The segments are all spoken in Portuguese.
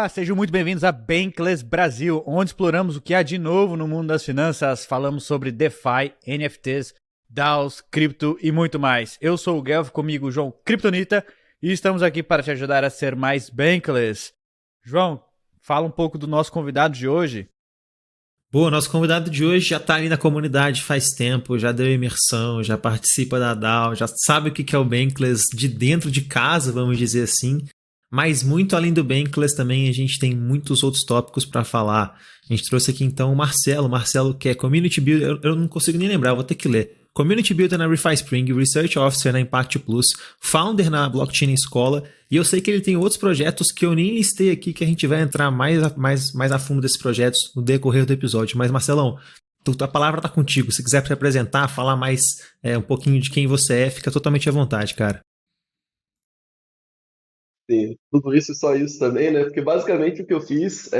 Olá, sejam muito bem-vindos a Bankless Brasil, onde exploramos o que há de novo no mundo das finanças. Falamos sobre DeFi, NFTs, DAOs, cripto e muito mais. Eu sou o Guelph, comigo o João Kryptonita, e estamos aqui para te ajudar a ser mais Bankless. João, fala um pouco do nosso convidado de hoje. Boa, nosso convidado de hoje já está ali na comunidade faz tempo, já deu imersão, já participa da DAO, já sabe o que é o Bankless de dentro de casa, vamos dizer assim. Mas muito além do Bankless também a gente tem muitos outros tópicos para falar. A gente trouxe aqui então o Marcelo que é Community Builder, eu não consigo nem lembrar, vou ter que ler. Community Builder na ReFi Spring, Research Officer na Impact Plus, Founder na Blockchain Escola, e eu sei que ele tem outros projetos que eu nem listei aqui, que a gente vai entrar mais a fundo desses projetos no decorrer do episódio. Mas Marcelão, a palavra está contigo, se quiser se apresentar, falar mais um pouquinho de quem você é, fica totalmente à vontade, cara. Sim, tudo isso e só isso também, né? Porque basicamente o que eu fiz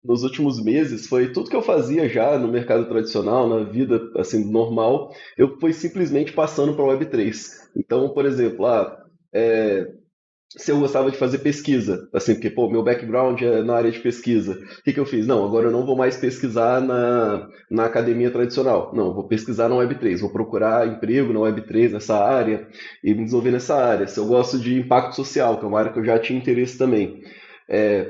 nos últimos meses foi tudo que eu fazia já no mercado tradicional, na vida assim normal, eu fui simplesmente passando para o Web3. Então, por exemplo, se eu gostava de fazer pesquisa, assim, porque, pô, meu background é na área de pesquisa, o que eu fiz? Não, agora eu não vou mais pesquisar na academia tradicional. Não, vou pesquisar na Web3, vou procurar emprego na Web3 nessa área e me desenvolver nessa área. Se eu gosto de impacto social, que é uma área que eu já tinha interesse também,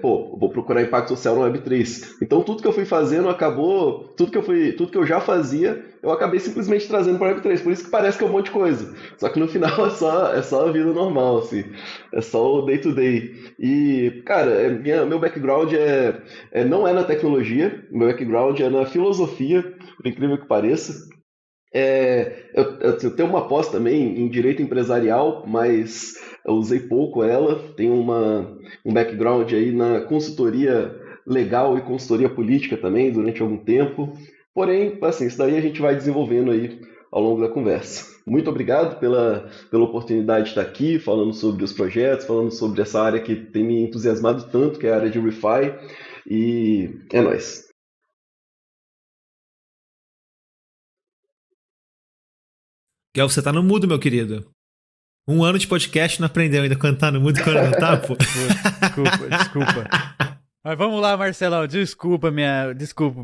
vou procurar impacto social no Web3. Então tudo que eu fui fazendo acabou, tudo que eu já fazia, eu acabei simplesmente trazendo para o Web3. Por isso que parece que é um monte de coisa. Só que no final é só a vida normal, assim. É só o day to day. E, cara, meu background não é na tecnologia, meu background é na filosofia, por incrível que pareça. Eu tenho uma pós também em direito empresarial, mas eu usei pouco ela. Tenho um background aí na consultoria legal e consultoria política também durante algum tempo. Porém, assim, isso daí a gente vai desenvolvendo aí ao longo da conversa. Muito obrigado pela oportunidade de estar aqui falando sobre os projetos, falando sobre essa área que tem me entusiasmado tanto, que é a área de ReFi. E é nóis. Guel, você tá no mudo, meu querido. 1 ano de podcast não aprendeu ainda quando tá no mudo e quando não tá, pô. Desculpa. Mas vamos lá, Marcelão, desculpa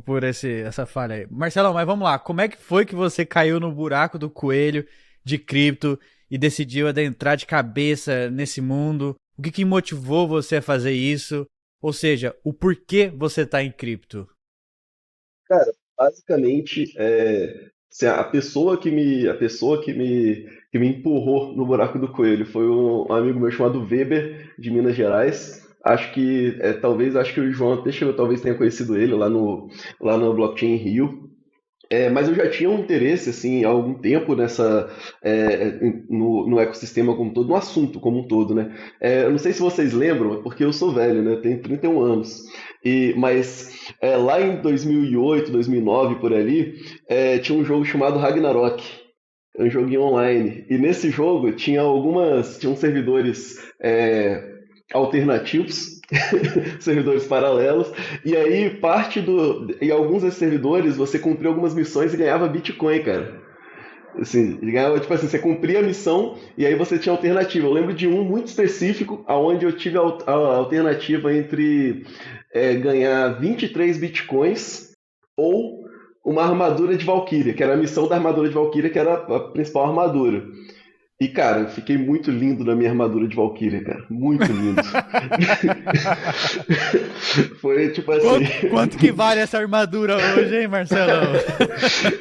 por essa falha aí. Marcelão, mas vamos lá, como é que foi que você caiu no buraco do coelho de cripto e decidiu adentrar de cabeça nesse mundo? O que motivou você a fazer isso? Ou seja, o porquê você tá em cripto? Cara, basicamente, assim, a pessoa que me empurrou no buraco do coelho foi um amigo meu chamado Weber, de Minas Gerais. Acho que o João Teixeira talvez tenha conhecido ele lá no Blockchain Rio. Mas eu já tinha um interesse, assim, há algum tempo no ecossistema como um todo, no assunto como um todo, né? Eu não sei se vocês lembram, é porque eu sou velho, né? Eu tenho 31 anos. Mas lá em 2008, 2009, por ali, tinha um jogo chamado Ragnarok. Era um joguinho online. E nesse jogo tinham servidores alternativos, servidores paralelos, e aí em alguns desses servidores você cumpria algumas missões e ganhava Bitcoin, cara. Assim, ganhava, tipo assim, você cumpria a missão e aí você tinha alternativa. Eu lembro de um muito específico, onde eu tive a alternativa entre ganhar 23 Bitcoins ou uma armadura de Valkyria, que era a missão da armadura de Valkyria, que era a principal armadura. E, cara, eu fiquei muito lindo na minha armadura de Valkyria, cara. Muito lindo. Foi tipo assim. Quanto que vale essa armadura hoje, hein, Marcelão?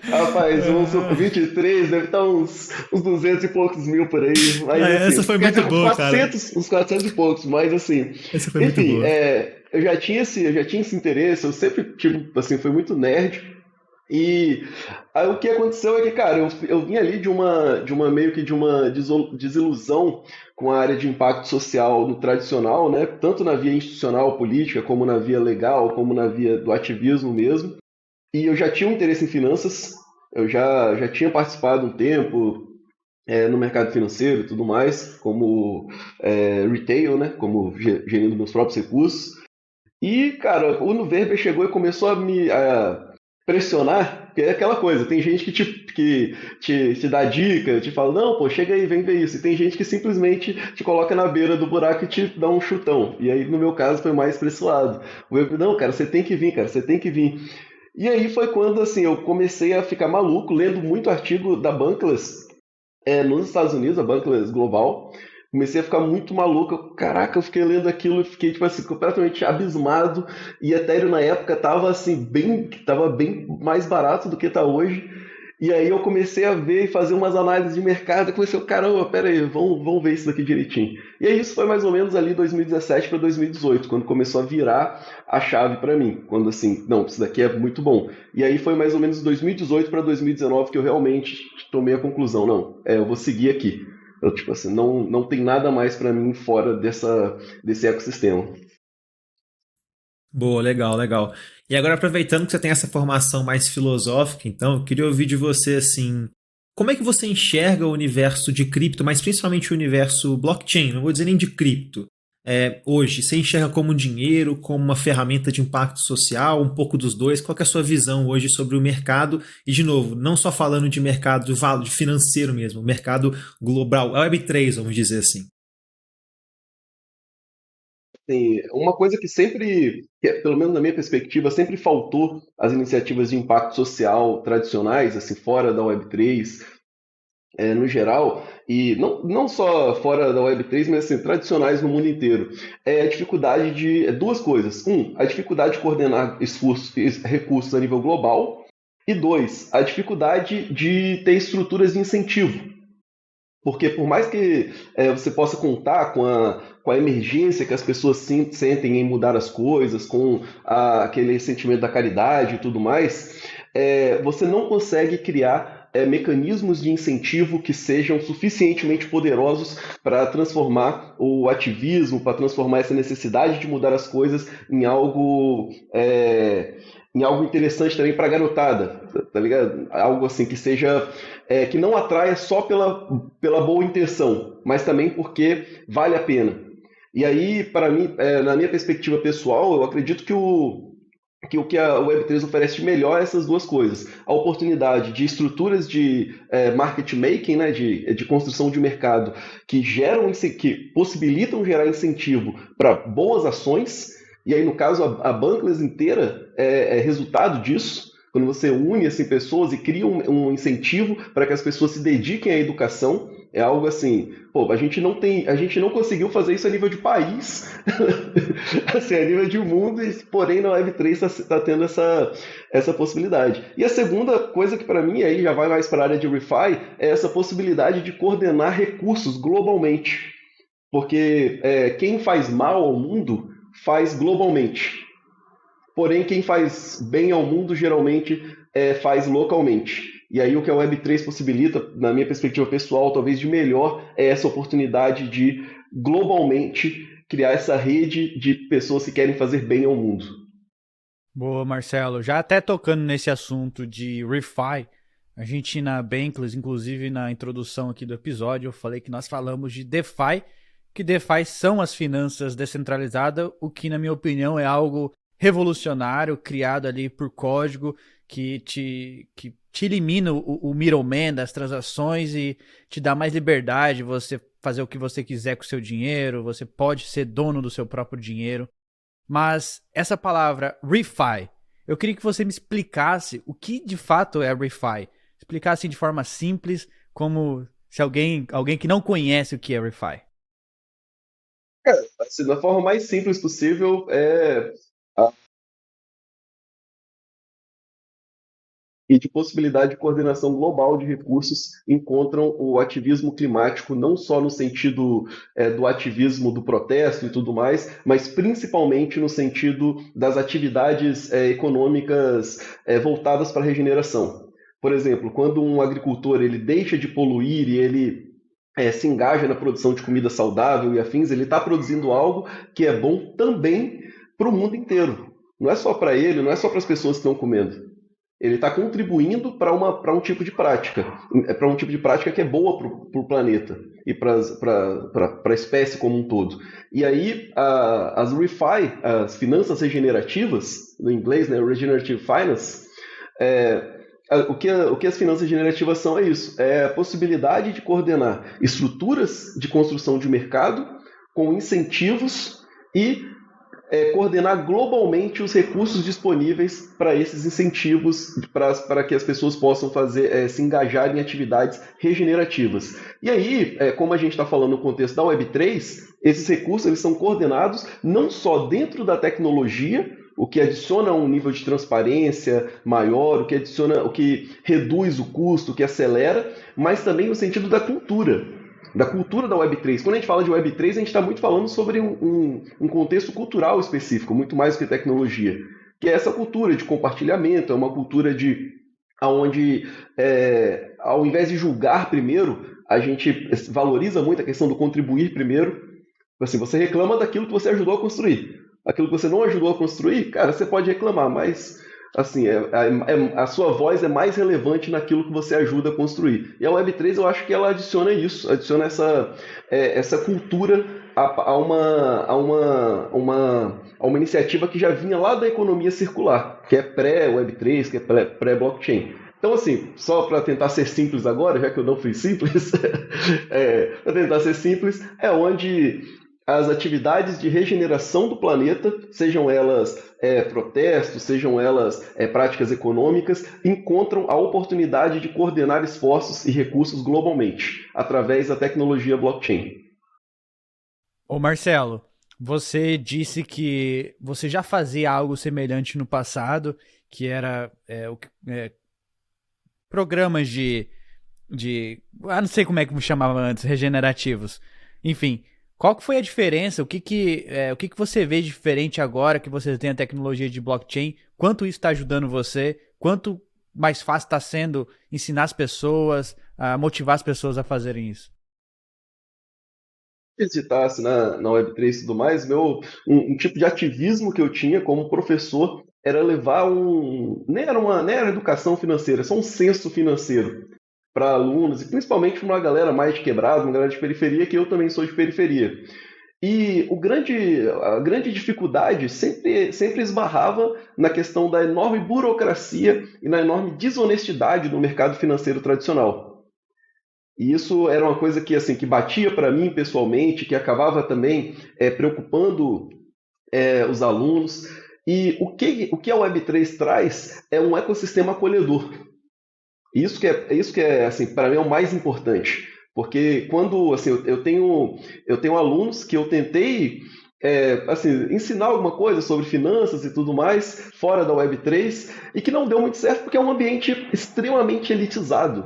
Rapaz, uns 23, deve estar uns 200 e poucos mil por aí. Mas, assim, Essa foi muito boa, cara. Uns 400 e poucos, mas assim. Essa foi muito Enfim, boa. eu já tinha esse interesse, eu sempre, tipo, assim, fui muito nerd. E aí o que aconteceu é que, cara, eu vim ali de uma meio que de uma desilusão com a área de impacto social no tradicional, né? Tanto na via institucional, política, como na via legal, como na via do ativismo mesmo. E eu já tinha um interesse em finanças, eu já tinha participado um tempo no mercado financeiro e tudo mais, como retail, né? Como gerindo meus próprios recursos. E, cara, o Weber chegou e começou a me pressionar porque é aquela coisa, tem gente que te dá dica, te fala, não, pô, chega aí, vem ver isso. E tem gente que simplesmente te coloca na beira do buraco e te dá um chutão. E aí, no meu caso, foi mais pra esse lado. Não, cara, você tem que vir, cara, você tem que vir. E aí foi quando, assim, eu comecei a ficar maluco, lendo muito artigo da Bankless, nos Estados Unidos, a Bankless Global. Comecei a ficar muito maluco. Caraca, eu fiquei lendo aquilo e fiquei, tipo assim, completamente abismado. E Ethereum na época tava assim, tava bem mais barato do que tá hoje. E aí eu comecei a ver e fazer umas análises de mercado. Eu comecei, caramba, pera aí, vamos ver isso daqui direitinho. E aí isso foi mais ou menos ali 2017 para 2018, quando começou a virar a chave para mim. Quando assim, não, isso daqui é muito bom. E aí foi mais ou menos 2018 para 2019 que eu realmente tomei a conclusão, não, eu vou seguir aqui. Eu, tipo assim, não tem nada mais para mim fora desse ecossistema. Boa, legal, legal. E agora, aproveitando que você tem essa formação mais filosófica, então, eu queria ouvir de você, assim, como é que você enxerga o universo de cripto, mas principalmente o universo blockchain, não vou dizer nem de cripto, hoje? Você enxerga como dinheiro, como uma ferramenta de impacto social, um pouco dos dois? Qual que é a sua visão hoje sobre o mercado? E, de novo, não só falando de mercado de financeiro mesmo, mercado global, Web3, vamos dizer assim. Assim, uma coisa que sempre, pelo menos na minha perspectiva, sempre faltou às iniciativas de impacto social tradicionais, assim, fora da Web3, no geral, e não só fora da Web3, mas assim, tradicionais no mundo inteiro, é a dificuldade de duas coisas. A dificuldade de coordenar recursos a nível global, e dois, a dificuldade de ter estruturas de incentivo. Porque por mais que você possa contar com a emergência que as pessoas sentem em mudar as coisas, com aquele sentimento da caridade e tudo mais, você não consegue criar mecanismos de incentivo que sejam suficientemente poderosos para transformar o ativismo, para transformar essa necessidade de mudar as coisas em algo interessante também para a garotada, tá ligado? Algo assim que seja que não atraia só pela boa intenção, mas também porque vale a pena. E aí, para mim, na minha perspectiva pessoal, eu acredito que a Web3 oferece de melhor é essas duas coisas. A oportunidade de estruturas de market making, né, de construção de mercado, que possibilitam gerar incentivo para boas ações, e aí, no caso, a Bankless inteira é resultado disso. Quando você une assim, pessoas e cria um incentivo para que as pessoas se dediquem à educação, é algo assim, pô, a gente não conseguiu fazer isso a nível de país, assim, a nível de mundo, porém na Web3 está tendo essa possibilidade. E a segunda coisa que para mim aí já vai mais para a área de ReFi é essa possibilidade de coordenar recursos globalmente. Porque quem faz mal ao mundo faz globalmente. Porém, quem faz bem ao mundo geralmente faz localmente. E aí o que a Web3 possibilita, na minha perspectiva pessoal, talvez de melhor, é essa oportunidade de globalmente criar essa rede de pessoas que querem fazer bem ao mundo. Boa, Marcelo. Já até tocando nesse assunto de ReFi, a gente na Bankless, inclusive na introdução aqui do episódio, eu falei que nós falamos de DeFi, que DeFi são as finanças descentralizadas, o que na minha opinião é algo revolucionário, criado ali por código que te elimina o middleman das transações e te dá mais liberdade, você fazer o que você quiser com o seu dinheiro, você pode ser dono do seu próprio dinheiro. Mas essa palavra ReFi, eu queria que você me explicasse o que de fato é ReFi. Explicasse de forma simples, como se alguém que não conhece o que é ReFi. Assim, da forma mais simples possível, e de possibilidade de coordenação global de recursos encontram o ativismo climático não só no sentido do ativismo do protesto e tudo mais, mas principalmente no sentido das atividades econômicas voltadas para a regeneração. Por exemplo, quando um agricultor ele deixa de poluir e ele se engaja na produção de comida saudável e afins, ele está produzindo algo que é bom também para o mundo inteiro. Não é só para ele, não é só para as pessoas que estão comendo. Ele está contribuindo para um tipo de prática, para um tipo de prática que é boa para o planeta e para a espécie como um todo. E aí, as ReFi, as finanças regenerativas, no inglês, né, Regenerative Finance, o que as finanças generativas são é isso, é a possibilidade de coordenar estruturas de construção de mercado com incentivos e coordenar globalmente os recursos disponíveis para esses incentivos, para que as pessoas possam se engajar em atividades regenerativas. E aí, como a gente está falando no contexto da Web3, esses recursos eles são coordenados não só dentro da tecnologia, o que adiciona um nível de transparência maior, o que reduz o custo, o que acelera, mas também no sentido da cultura da Web3. Quando a gente fala de Web3, a gente está muito falando sobre um contexto cultural específico, muito mais do que tecnologia, que é essa cultura de compartilhamento, é uma cultura onde, ao invés de julgar primeiro, a gente valoriza muito a questão do contribuir primeiro. Assim, você reclama daquilo que você ajudou a construir. Aquilo que você não ajudou a construir, cara, você pode reclamar, mas assim, a sua voz é mais relevante naquilo que você ajuda a construir. E a Web3 eu acho que ela adiciona isso, adiciona essa cultura a uma iniciativa que já vinha lá da economia circular, que é pré-Web3, que é pré-blockchain. Então, assim, só para tentar ser simples agora, já que eu não fui simples, para tentar ser simples, é onde as atividades de regeneração do planeta, sejam elas protestos, sejam elas práticas econômicas, encontram a oportunidade de coordenar esforços e recursos globalmente, através da tecnologia blockchain. Ô Marcelo, você disse que você já fazia algo semelhante no passado, que era programas não sei como é que me chamava antes, regenerativos. Enfim, qual que foi a diferença? O que você vê de diferente agora que você tem a tecnologia de blockchain? Quanto isso está ajudando você? Quanto mais fácil está sendo ensinar as pessoas, a motivar as pessoas a fazerem isso? Visitasse na Web3 e tudo mais, um tipo de ativismo que eu tinha como professor era levar nem era educação financeira, só um senso financeiro para alunos, e principalmente para uma galera mais de quebrada, uma galera de periferia, que eu também sou de periferia. E a grande dificuldade sempre esbarrava na questão da enorme burocracia e na enorme desonestidade do mercado financeiro tradicional. E isso era uma coisa que batia para mim pessoalmente, que acabava também preocupando os alunos. E o que a Web3 traz é um ecossistema acolhedor. Isso que é assim, para mim é o mais importante, porque quando assim, eu tenho alunos que eu tentei ensinar alguma coisa sobre finanças e tudo mais fora da Web3 e que não deu muito certo porque é um ambiente extremamente elitizado.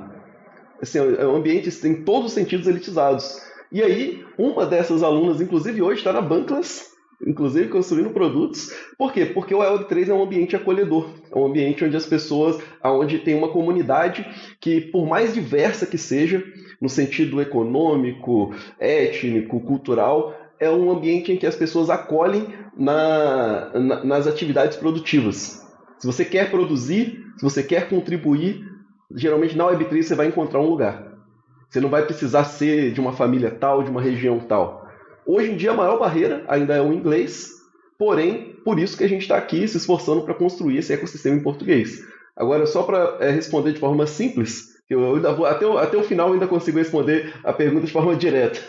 Assim, é um ambiente em todos os sentidos elitizados. E aí, uma dessas alunas, inclusive hoje, está na Bankless, inclusive construindo produtos. Por quê? Porque o Web3 é um ambiente acolhedor, é um ambiente onde as pessoas, onde tem uma comunidade que, por mais diversa que seja, no sentido econômico, étnico, cultural, é um ambiente em que as pessoas acolhem nas atividades produtivas. Se você quer produzir, se você quer contribuir, geralmente na Web3 você vai encontrar um lugar. Você não vai precisar ser de uma família tal, de uma região tal. Hoje em dia a maior barreira ainda é o inglês, porém, por isso que a gente está aqui se esforçando para construir esse ecossistema em português. Agora, só para responder de forma simples, eu ainda vou, até o final eu ainda consigo responder a pergunta de forma direta.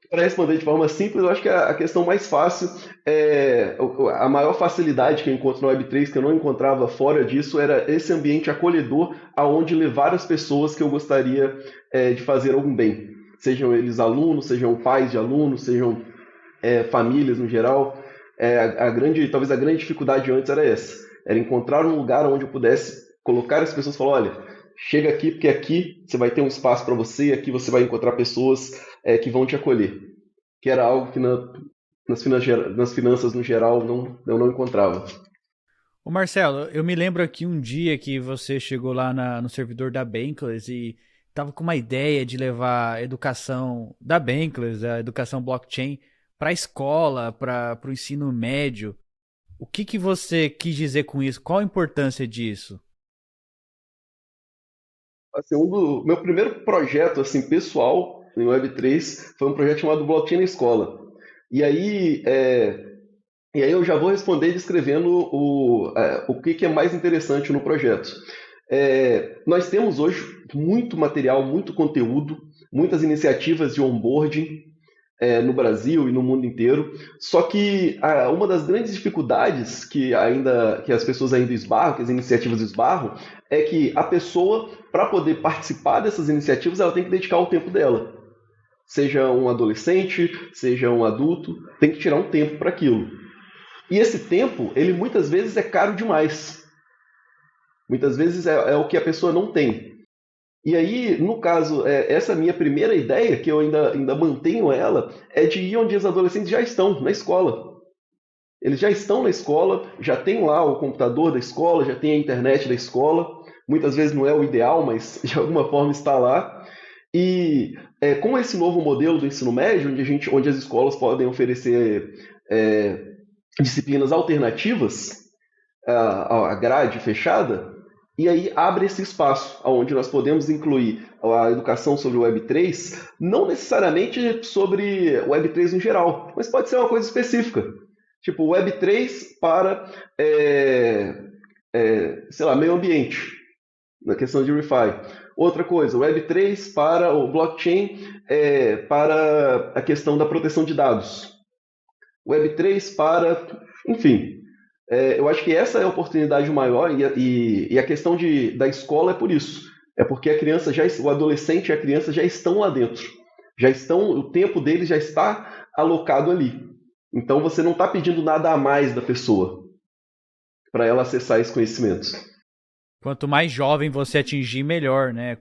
Para responder de forma simples, eu acho que a questão mais fácil, a maior facilidade que eu encontro na Web3, que eu não encontrava fora disso, era esse ambiente acolhedor aonde levar as pessoas que eu gostaria de fazer algum bem. Sejam eles alunos, sejam pais de alunos, sejam famílias no geral. Talvez a grande dificuldade antes era essa. Era encontrar um lugar onde eu pudesse colocar as pessoas e falar, olha, chega aqui porque aqui você vai ter um espaço para você, aqui você vai encontrar pessoas que vão te acolher. Que era algo que nas finanças no geral eu não encontrava. Ô Marcelo, eu me lembro aqui um dia que você chegou lá no servidor da Bankless e estava com uma ideia de levar a educação da Bankless, a educação blockchain, para a escola, para o ensino médio. O que você quis dizer com isso? Qual a importância disso? Assim, meu primeiro projeto assim, pessoal em Web3 foi um projeto chamado Blockchain na Escola. E aí eu já vou responder descrevendo o que é mais interessante no projeto. Nós temos hoje muito material, muito conteúdo, muitas iniciativas de onboarding no Brasil e no mundo inteiro. Só que uma das grandes dificuldades que as pessoas ainda esbarram, que as iniciativas esbarram, é que a pessoa, para poder participar dessas iniciativas, ela tem que dedicar o tempo dela. Seja um adolescente, seja um adulto, tem que tirar um tempo para aquilo. E esse tempo, ele muitas vezes é caro demais. Muitas vezes é o que a pessoa não tem. E aí, no caso, essa minha primeira ideia, que eu ainda mantenho ela, é de ir onde os adolescentes já estão, na escola. Eles já estão na escola, já tem lá o computador da escola, já tem a internet da escola. Muitas vezes não é o ideal, mas de alguma forma está lá. E com esse novo modelo do ensino médio, onde as escolas podem oferecer disciplinas alternativas à grade fechada, e aí abre esse espaço onde nós podemos incluir a educação sobre o Web3, não necessariamente sobre o Web3 no geral, mas pode ser uma coisa específica. Tipo, Web3 para, sei lá, meio ambiente, na questão de ReFi. Outra coisa, Web3 para o blockchain, para a questão da proteção de dados. Web3 para, enfim, eu acho que essa é a oportunidade maior e a questão da escola é por isso. É porque o adolescente e a criança já estão lá dentro. O tempo deles já está alocado ali. Então você não está pedindo nada a mais da pessoa para ela acessar esses conhecimentos. Quanto mais jovem você atingir, melhor, né?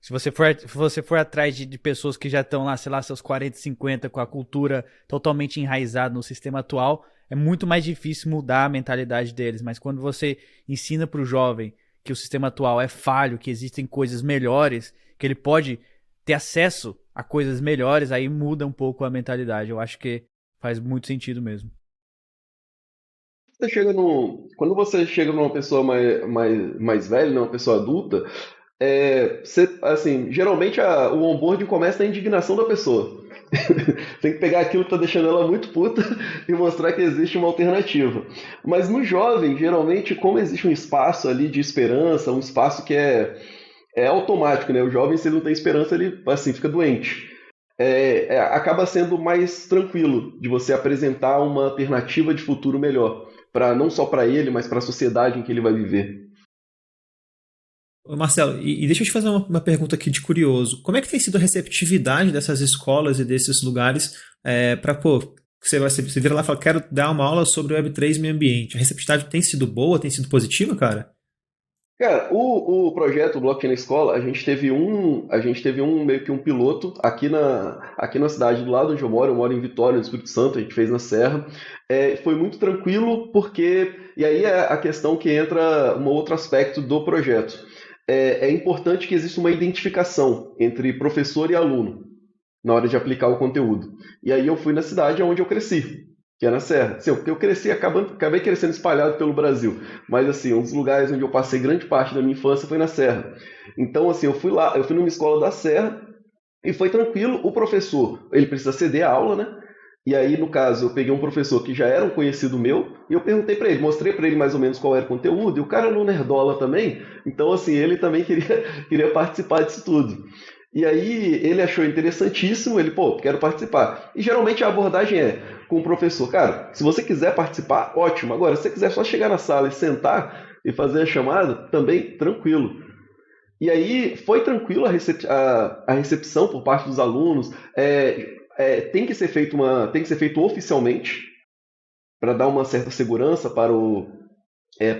Se você for atrás de pessoas que já estão lá, sei lá, seus 40, 50, com a cultura totalmente enraizada no sistema atual, é muito mais difícil mudar a mentalidade deles. Mas quando você ensina para o jovem que o sistema atual é falho, que existem coisas melhores, que ele pode ter acesso a coisas melhores, aí muda um pouco a mentalidade. Eu acho que faz muito sentido mesmo. Quando você chega numa pessoa mais velha, né, uma pessoa adulta, geralmente o onboarding começa na indignação da pessoa. Tem que pegar aquilo que está deixando ela muito puta e mostrar que existe uma alternativa. Mas no jovem, geralmente, como existe um espaço ali de esperança, um espaço que é automático, né? O jovem, se ele não tem esperança, ele fica doente. Acaba sendo mais tranquilo de você apresentar uma alternativa de futuro melhor, não só para ele, mas para a sociedade em que ele vai viver. Marcelo, e deixa eu te fazer uma pergunta aqui de curioso. Como é que tem sido a receptividade dessas escolas e desses lugares para, você vira lá e fala, quero dar uma aula sobre o Web3 e meio ambiente. A receptividade tem sido boa, tem sido positiva, cara? Cara, o projeto Blockchain na Escola, a gente teve meio que um piloto aqui na cidade do lado onde eu moro em Vitória, no Espírito Santo, a gente fez na Serra. Foi muito tranquilo porque, e aí é a questão que entra um outro aspecto do projeto. É importante que exista uma identificação entre professor e aluno na hora de aplicar o conteúdo. E aí eu fui na cidade onde eu cresci, que é na Serra. Porque eu cresci, acabei crescendo espalhado pelo Brasil. Mas, assim, um dos lugares onde eu passei grande parte da minha infância foi na Serra. Então, assim, eu fui numa escola da Serra e foi tranquilo. O professor, ele precisa ceder a aula, né? E aí, no caso, eu peguei um professor que já era um conhecido meu e eu perguntei para ele, mostrei para ele mais ou menos qual era o conteúdo. E o cara no nerdola também, então, assim, ele também queria participar disso tudo. E aí ele achou interessantíssimo, quero participar. E geralmente a abordagem com o professor, cara, se você quiser participar, ótimo. Agora, se você quiser só chegar na sala e sentar e fazer a chamada, também tranquilo. E aí foi tranquilo a recepção por parte dos alunos. Tem que ser feito oficialmente para dar uma certa segurança para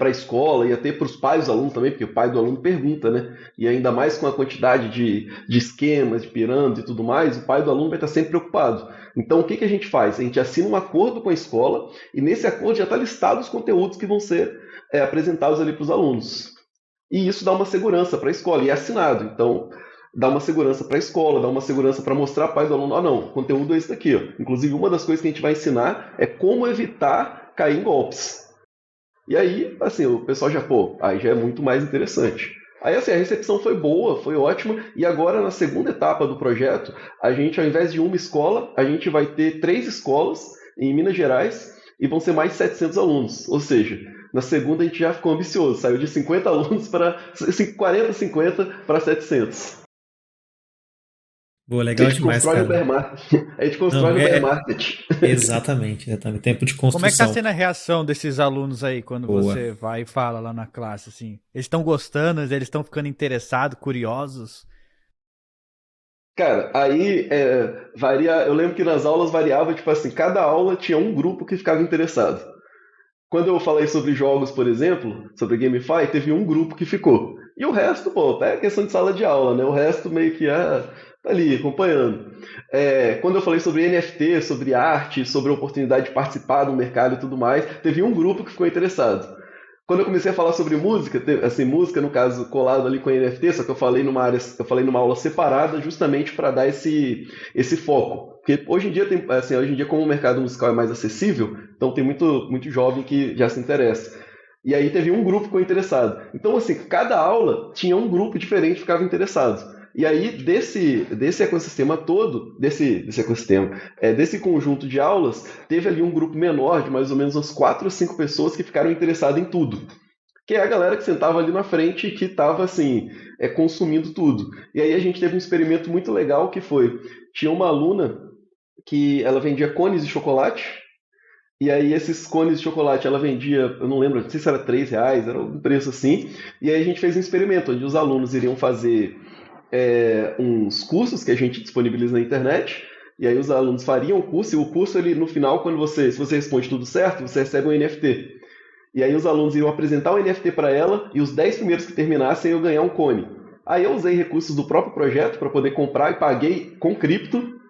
a escola e até para os pais dos alunos também, porque o pai do aluno pergunta, né? E ainda mais com a quantidade de esquemas, de pirâmides e tudo mais, o pai do aluno vai estar sempre preocupado. Então, o que a gente faz? A gente assina um acordo com a escola e nesse acordo já está listado os conteúdos que vão ser apresentados ali para os alunos. E isso dá uma segurança para a escola, e é assinado. Então, dá uma segurança para a escola, dá uma segurança para mostrar para o pai do aluno, não, o conteúdo é esse daqui. Ó. Inclusive, uma das coisas que a gente vai ensinar é como evitar cair em golpes. E aí, assim, o pessoal aí já é muito mais interessante. Aí, assim, a recepção foi boa, foi ótima, e agora, na segunda etapa do projeto, a gente, ao invés de uma escola, a gente vai ter 3 escolas em Minas Gerais, e vão ser mais de 700 alunos. Ou seja, Na segunda a gente já ficou ambicioso, saiu de 50 alunos para 40, 50 para 700. Pô, A legal gente demais, constrói no cara. bear market. A gente constrói Não, no bear é market. exatamente, exatamente. Tempo de Como é que tá construção. sendo a reação desses alunos aí quando Boa. você vai e fala lá na classe, assim? Eles estão gostando, eles estão ficando interessados, curiosos? Cara, aí varia. Eu lembro que nas aulas variava, tipo assim, cada aula tinha um grupo que ficava interessado. Quando eu falei sobre jogos, por exemplo, sobre GameFi, teve um grupo que ficou. E o resto, pô, é questão de sala de aula, né? O resto meio que tá ali, acompanhando. Quando eu falei sobre NFT, sobre arte, sobre a oportunidade de participar do mercado e tudo mais, teve um grupo que ficou interessado. Quando eu comecei a falar sobre música, assim, música no caso colado ali com NFT, só que eu falei numa aula separada justamente para dar esse foco. Porque hoje em dia tem, assim, hoje em dia como o mercado musical é mais acessível, então tem muito jovem que já se interessa. E aí teve um grupo que ficou interessado. Então assim, cada aula tinha um grupo diferente que ficava interessado. E aí desse ecossistema todo, desse conjunto de aulas, teve ali um grupo menor de mais ou menos umas 4 ou 5 pessoas que ficaram interessadas em tudo. Que é a galera que sentava ali na frente e que estava assim, consumindo tudo. E aí a gente teve um experimento muito legal que foi, tinha uma aluna que ela vendia cones de chocolate, e aí esses cones de chocolate ela vendia, eu não lembro, não sei se era R$ 3, era um preço assim, e aí a gente fez um experimento, onde os alunos iriam fazer uns cursos que a gente disponibiliza na internet, e aí os alunos fariam o curso, e o curso, ele, no final, se você responde tudo certo, você recebe um NFT. E aí os alunos iriam apresentar o NFT para ela, e os 10 primeiros que terminassem iam ganhar um cone. Aí eu usei recursos do próprio projeto para poder comprar e paguei com cripto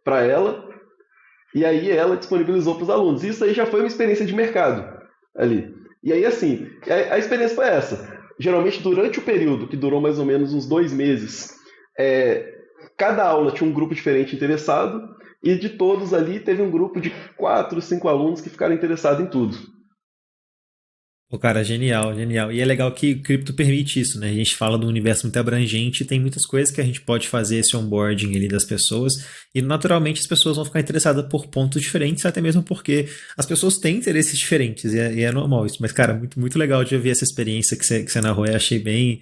para ela, e aí ela disponibilizou para os alunos. Isso aí já foi uma experiência de mercado ali. E aí, assim, a experiência foi essa. Geralmente, durante o período, que durou mais ou menos uns 2 meses, cada aula tinha um grupo diferente interessado, e de todos ali teve um grupo de 4, 5 alunos que ficaram interessados em tudo. Pô, cara, genial, genial. E é legal que o cripto permite isso, né? A gente fala de um universo muito abrangente e tem muitas coisas que a gente pode fazer esse onboarding ali das pessoas e naturalmente as pessoas vão ficar interessadas por pontos diferentes, até mesmo porque as pessoas têm interesses diferentes e é normal isso. Mas, cara, muito legal de ouvir essa experiência que você narrou. Eu achei bem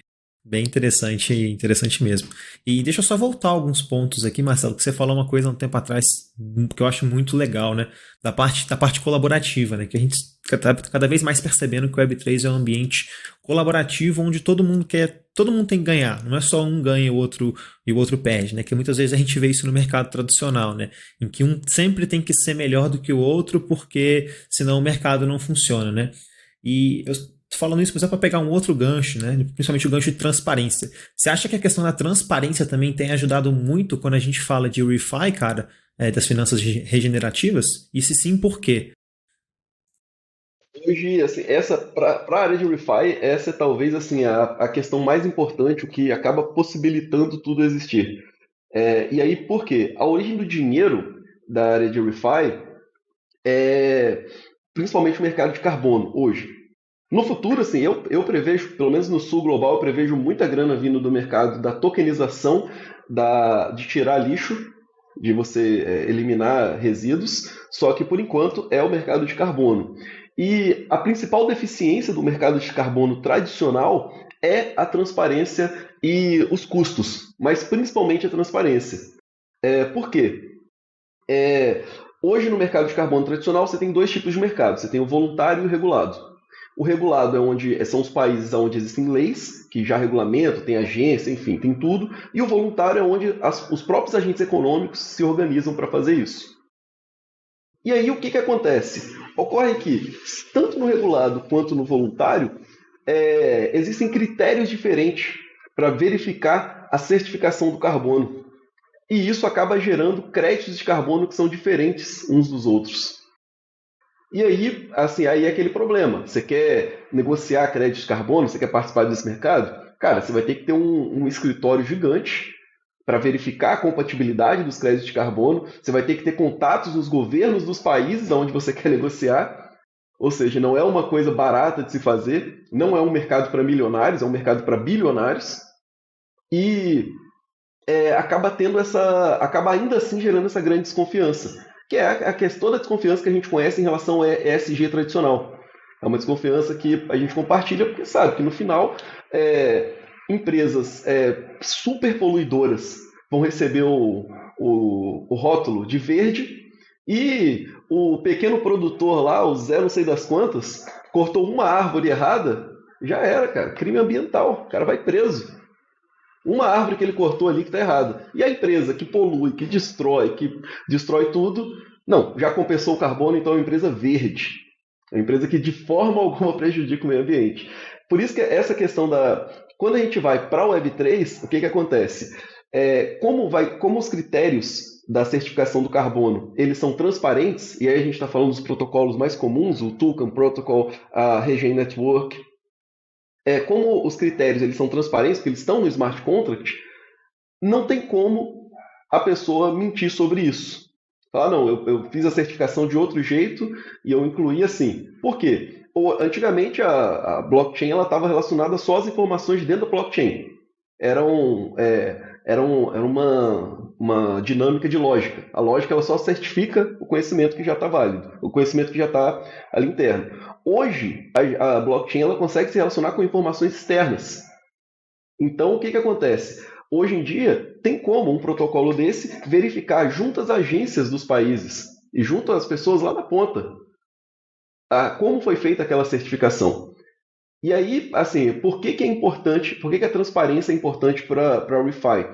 interessante, interessante mesmo. E deixa eu só voltar alguns pontos aqui, Marcelo, que você falou uma coisa há um tempo atrás que eu acho muito legal, né? Da parte colaborativa, né? Que a gente está cada vez mais percebendo que o Web3 é um ambiente colaborativo onde todo mundo tem que ganhar. Não é só um ganha e o outro perde, né? Que muitas vezes a gente vê isso no mercado tradicional, né? Em que um sempre tem que ser melhor do que o outro porque senão o mercado não funciona, né? E eu tô falando isso, por exemplo, para pegar um outro gancho, né? Principalmente o gancho de transparência. Você acha que a questão da transparência também tem ajudado muito quando a gente fala de refi, cara, das finanças regenerativas? E se sim, por quê? Hoje, assim, para a área de refi, essa é talvez assim, a questão mais importante, o que acaba possibilitando tudo existir. E aí, por quê? A origem do dinheiro da área de refi é principalmente o mercado de carbono, hoje. No futuro, assim, eu prevejo, pelo menos no sul global, eu prevejo muita grana vindo do mercado da tokenização, de tirar lixo, de você eliminar resíduos, só que por enquanto é o mercado de carbono. E a principal deficiência do mercado de carbono tradicional é a transparência e os custos, mas principalmente a transparência. Por quê? Hoje no mercado de carbono tradicional você tem dois tipos de mercado, você tem o voluntário e o regulado. O regulado são os países onde existem leis que já regulamentam, tem agência, enfim, tem tudo. E o voluntário é onde os próprios agentes econômicos se organizam para fazer isso. E aí o que acontece? Ocorre que, tanto no regulado quanto no voluntário, existem critérios diferentes para verificar a certificação do carbono. E isso acaba gerando créditos de carbono que são diferentes uns dos outros. E aí, assim, aí é aquele problema. Você quer negociar crédito de carbono, você quer participar desse mercado? Cara, você vai ter que ter um escritório gigante para verificar a compatibilidade dos créditos de carbono. Você vai ter que ter contatos nos governos dos países onde você quer negociar. Ou seja, não é uma coisa barata de se fazer. Não é um mercado para milionários, é um mercado para bilionários. E acaba ainda assim gerando essa grande desconfiança, que é toda a desconfiança que a gente conhece em relação ao ESG tradicional. É uma desconfiança que a gente compartilha porque sabe que no final empresas super poluidoras vão receber o rótulo de verde e o pequeno produtor lá, o Zé não sei das quantas, cortou uma árvore errada, já era, cara. Crime ambiental. O cara vai preso. Uma árvore que ele cortou ali que está errada. E a empresa que polui, que destrói tudo, não, já compensou o carbono, então é uma empresa verde. É uma empresa que de forma alguma prejudica o meio ambiente. Por isso que essa questão da... Quando a gente vai para a Web3, o que acontece? Como os critérios da certificação do carbono, eles são transparentes, e aí a gente está falando dos protocolos mais comuns, o Toucan Protocol, a Regen Network, como os critérios eles são transparentes, porque eles estão no smart contract, não tem como a pessoa mentir sobre isso. Falar, não, eu fiz a certificação de outro jeito e eu incluí assim. Por quê? Antigamente a blockchain estava relacionada só às informações dentro da blockchain. Era uma dinâmica de lógica. A lógica ela só certifica o conhecimento que já está válido, o conhecimento que já está ali interno. Hoje, a blockchain ela consegue se relacionar com informações externas. Então, o que acontece? Hoje em dia, tem como um protocolo desse verificar junto às agências dos países e junto às pessoas lá na ponta como foi feita aquela certificação. E aí, assim, por que é importante, por que a transparência é importante para a ReFi?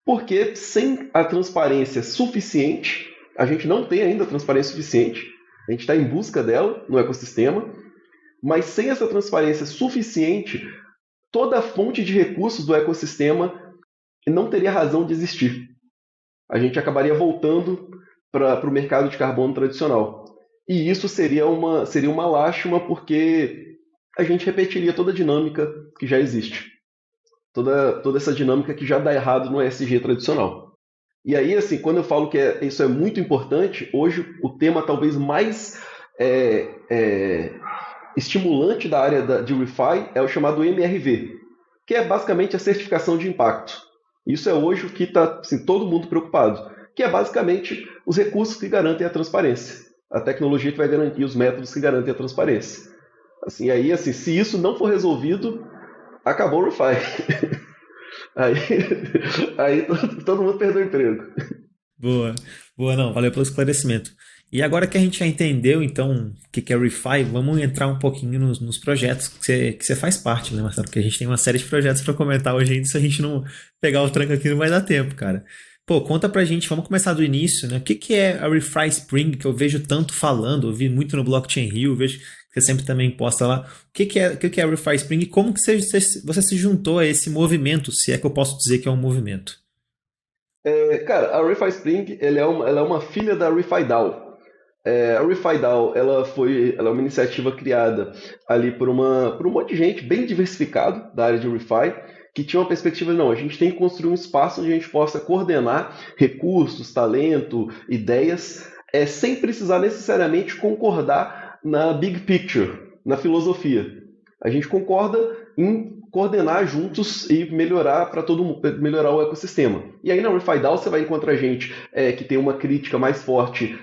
Porque sem a transparência suficiente, a gente não tem ainda transparência suficiente, a gente está em busca dela no ecossistema, mas sem essa transparência suficiente, toda a fonte de recursos do ecossistema não teria razão de existir. A gente acabaria voltando para o mercado de carbono tradicional. E isso seria uma lástima, porque a gente repetiria toda a dinâmica que já existe. Toda essa dinâmica que já dá errado no ESG tradicional. E aí, assim, quando eu falo que isso é muito importante, hoje o tema talvez mais estimulante da área de ReFi é o chamado MRV, que é basicamente a certificação de impacto. Isso é hoje o que está assim, todo mundo preocupado, que é basicamente os recursos que garantem a transparência. A tecnologia que vai garantir os métodos que garantem a transparência. Assim, aí, assim, se isso não for resolvido, acabou o ReFi. Aí todo mundo perdeu o emprego. Boa, não, valeu pelo esclarecimento. E agora que a gente já entendeu, então, o que é ReFi, vamos entrar um pouquinho nos projetos que você faz parte, né, Marcelo? Porque a gente tem uma série de projetos para comentar hoje ainda, se a gente não pegar o tranco aqui não vai dar tempo, cara. Pô, conta pra gente, vamos começar do início, né? O que é a ReFi Spring, que eu vejo tanto falando, eu vi muito no Blockchain Rio, vejo que você sempre também posta lá. O que é a ReFi Spring e como que você se juntou a esse movimento, se é que eu posso dizer que é um movimento? Cara, a ReFi Spring ela é uma filha da ReFi DAO. A ReFi DAO ela é uma iniciativa criada ali por um monte de gente bem diversificado da área de ReFi, que tinha uma perspectiva de, não, a gente tem que construir um espaço onde a gente possa coordenar recursos, talento, ideias, sem precisar necessariamente concordar na big picture, na filosofia. A gente concorda em coordenar juntos e melhorar para todo mundo, melhorar o ecossistema. E aí na ReFi DAO você vai encontrar gente que tem uma crítica mais forte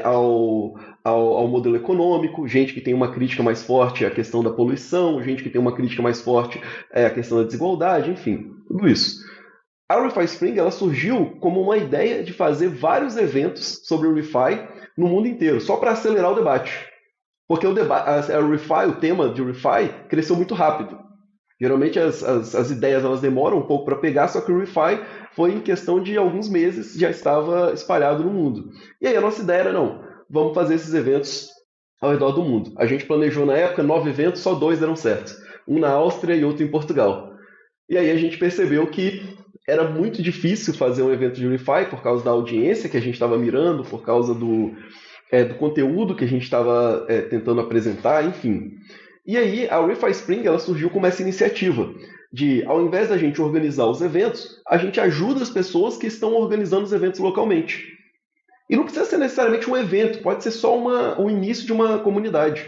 ao modelo econômico, gente que tem uma crítica mais forte à questão da poluição, gente que tem uma crítica mais forte à questão da desigualdade, enfim, tudo isso. A ReFi Spring ela surgiu como uma ideia de fazer vários eventos sobre o ReFi no mundo inteiro, só para acelerar o debate. Porque o tema de ReFi cresceu muito rápido. Geralmente as ideias elas demoram um pouco para pegar, só que o ReFi foi em questão de alguns meses, já estava espalhado no mundo. E aí a nossa ideia era, não, vamos fazer esses eventos ao redor do mundo. A gente planejou na época 9 eventos, só 2 deram certo. Um na Áustria e outro em Portugal. E aí a gente percebeu que era muito difícil fazer um evento de ReFi por causa da audiência que a gente estava mirando, por causa do conteúdo que a gente estava tentando apresentar, enfim. E aí a ReFi Spring ela surgiu como essa iniciativa de, ao invés da gente organizar os eventos, a gente ajuda as pessoas que estão organizando os eventos localmente. E não precisa ser necessariamente um evento, pode ser só o início de uma comunidade.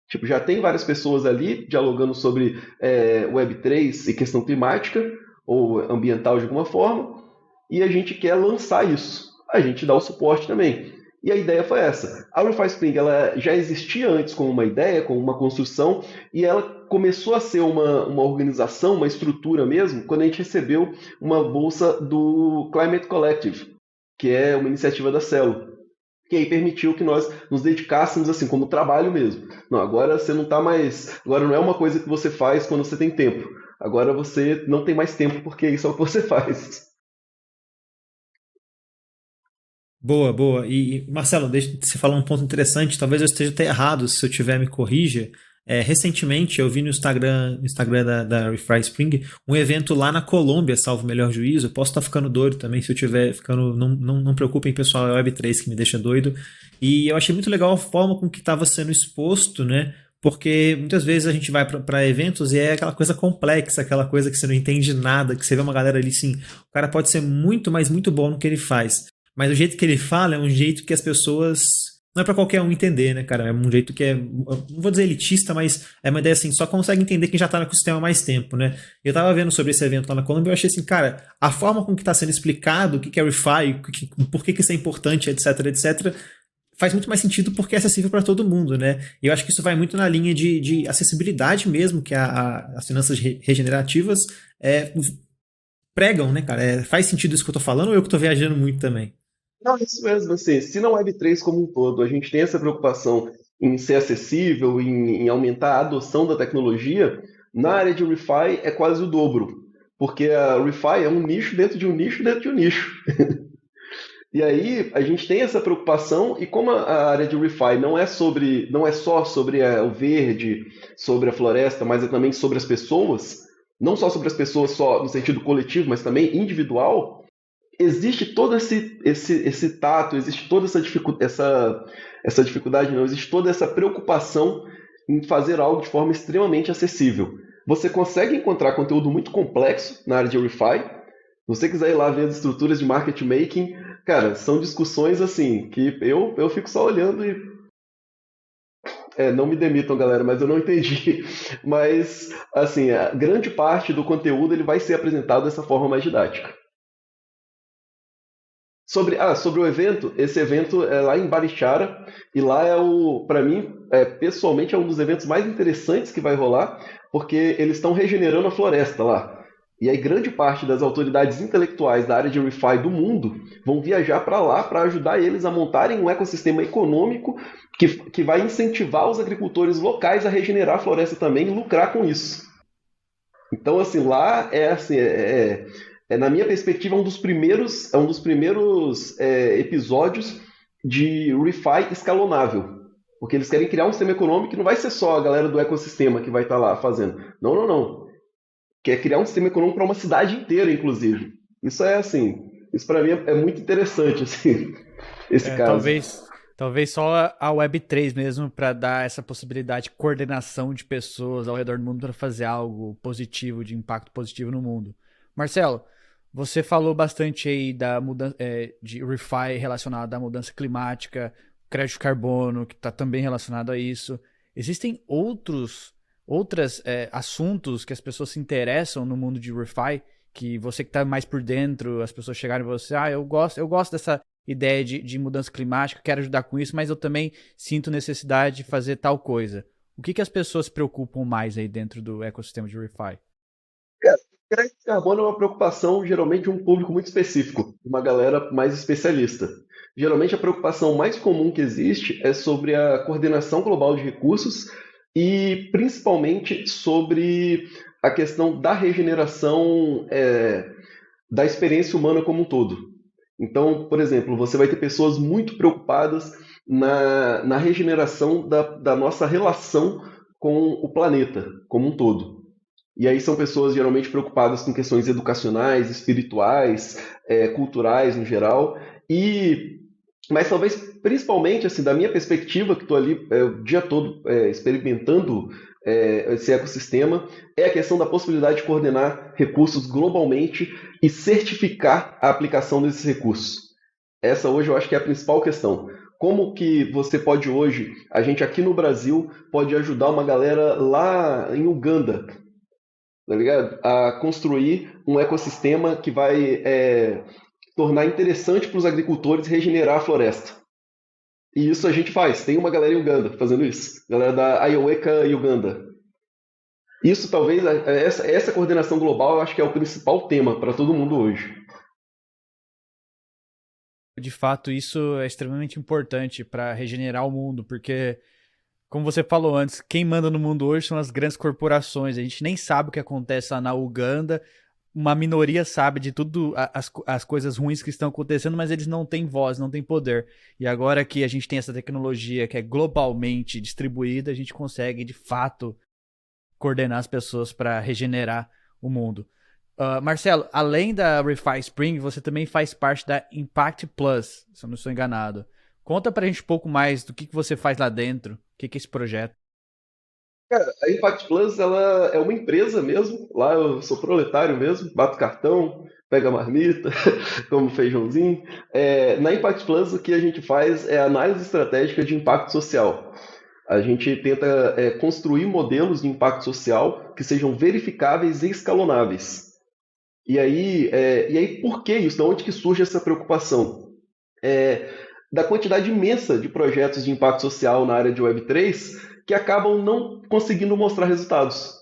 Tipo, já tem várias pessoas ali dialogando sobre Web3 e questão climática ou ambiental de alguma forma, e a gente quer lançar isso. A gente dá o suporte também. E a ideia foi essa. A ReFi Spring ela já existia antes como uma ideia, como uma construção, e ela começou a ser uma organização, uma estrutura mesmo, quando a gente recebeu uma bolsa do Climate Collective, que é uma iniciativa da Celo, que aí permitiu que nós nos dedicássemos assim como trabalho mesmo. Não, agora você não está mais, agora não é uma coisa que você faz quando você tem tempo. Agora você não tem mais tempo porque isso é o que você faz. Boa, boa. E, Marcelo, deixa você falar um ponto interessante. Talvez eu esteja até errado, se eu tiver, me corrija. Recentemente eu vi no Instagram da Refry Spring um evento lá na Colômbia, salvo o melhor juízo. Eu posso estar ficando doido também, se eu estiver ficando. Não preocupem, pessoal, é Web3 que me deixa doido. E eu achei muito legal a forma com que estava sendo exposto, né? Porque muitas vezes a gente vai para eventos e é aquela coisa complexa, aquela coisa que você não entende nada, que você vê uma galera ali assim, o cara pode ser muito, mas muito bom no que ele faz. Mas o jeito que ele fala é um jeito que as pessoas. Não é pra qualquer um entender, né, cara? É um jeito que é. Não vou dizer elitista, mas é uma ideia assim, só consegue entender quem já tá no ecossistema há mais tempo, né? Eu tava vendo sobre esse evento lá na Colômbia e eu achei assim, cara, a forma com que tá sendo explicado o que é ReFi, por que isso é importante, etc, etc, faz muito mais sentido porque é acessível para todo mundo, né? E eu acho que isso vai muito na linha de acessibilidade mesmo, que as finanças regenerativas pregam, né, cara? Faz sentido isso que eu tô falando ou eu que tô viajando muito também? Não, isso mesmo, assim, se na Web3 como um todo a gente tem essa preocupação em ser acessível, em aumentar a adoção da tecnologia, na área de ReFi é quase o dobro, porque a ReFi é um nicho dentro de um nicho dentro de um nicho. E aí a gente tem essa preocupação e como a área de ReFi não é só sobre o verde, sobre a floresta, mas é também sobre as pessoas, não só sobre as pessoas só no sentido coletivo, mas também individual, existe todo esse tato, existe toda essa dificuldade, não, existe toda essa preocupação em fazer algo de forma extremamente acessível. Você consegue encontrar conteúdo muito complexo na área de ReFi. Se você quiser ir lá ver as estruturas de market making, cara, são discussões assim que eu fico só olhando e não me demitam, galera, mas eu não entendi. Mas, assim, a grande parte do conteúdo ele vai ser apresentado dessa forma mais didática. Sobre o evento, esse evento é lá em Barichara, e lá para mim, pessoalmente, é um dos eventos mais interessantes que vai rolar, porque eles estão regenerando a floresta lá. E aí grande parte das autoridades intelectuais da área de ReFi do mundo vão viajar para lá para ajudar eles a montarem um ecossistema econômico que vai incentivar os agricultores locais a regenerar a floresta também e lucrar com isso. Então, assim, lá na minha perspectiva, é um dos primeiros episódios de ReFi escalonável. Porque eles querem criar um sistema econômico que não vai ser só a galera do ecossistema que vai estar lá fazendo. Não, não, não. Quer criar um sistema econômico para uma cidade inteira, inclusive. Isso é assim, isso para mim é muito interessante, assim, esse caso. Talvez só a Web3 mesmo para dar essa possibilidade de coordenação de pessoas ao redor do mundo para fazer algo positivo, de impacto positivo no mundo. Marcelo, você falou bastante aí da mudança de ReFi relacionado à mudança climática, crédito de carbono, que está também relacionado a isso. Existem outros assuntos que as pessoas se interessam no mundo de ReFi, que você que está mais por dentro, as pessoas chegarem e você, eu gosto dessa ideia de mudança climática, quero ajudar com isso, mas eu também sinto necessidade de fazer tal coisa. O que as pessoas se preocupam mais aí dentro do ecossistema de ReFi? Cara, crédito de carbono é uma preocupação geralmente de um público muito específico, uma galera mais especialista. Geralmente a preocupação mais comum que existe é sobre a coordenação global de recursos e principalmente sobre a questão da regeneração da experiência humana como um todo. Então, por exemplo, você vai ter pessoas muito preocupadas na regeneração da nossa relação com o planeta como um todo. E aí são pessoas geralmente preocupadas com questões educacionais, espirituais, culturais no geral. Mas talvez principalmente, assim, da minha perspectiva, que estou ali o dia todo experimentando esse ecossistema, é a questão da possibilidade de coordenar recursos globalmente e certificar a aplicação desses recursos. Essa hoje eu acho que é a principal questão. Como que você pode hoje, a gente aqui no Brasil, pode ajudar uma galera lá em Uganda, tá ligado? A construir um ecossistema que vai tornar interessante para os agricultores regenerar a floresta. E isso a gente faz. Tem uma galera em Uganda fazendo isso. Galera da Ioweka Uganda. Isso talvez, essa coordenação global, eu acho que é o principal tema para todo mundo hoje. De fato, isso é extremamente importante para regenerar o mundo, porque, como você falou antes, quem manda no mundo hoje são as grandes corporações. A gente nem sabe o que acontece lá na Uganda. Uma minoria sabe de tudo, as coisas ruins que estão acontecendo, mas eles não têm voz, não têm poder. E agora que a gente tem essa tecnologia que é globalmente distribuída, a gente consegue, de fato, coordenar as pessoas para regenerar o mundo. Marcelo, além da Refi Spring, você também faz parte da Impact Plus, se eu não estou enganado. Conta pra gente um pouco mais do que você faz lá dentro, o que é esse projeto. Cara, a Impact Plus, ela é uma empresa mesmo. Lá eu sou proletário mesmo, bato cartão, pego a marmita, como feijãozinho. Na Impact Plus, o que a gente faz é análise estratégica de impacto social. A gente tenta construir modelos de impacto social que sejam verificáveis e escalonáveis. E aí, por que isso? De onde que surge essa preocupação? Da quantidade imensa de projetos de impacto social na área de Web3 que acabam não conseguindo mostrar resultados.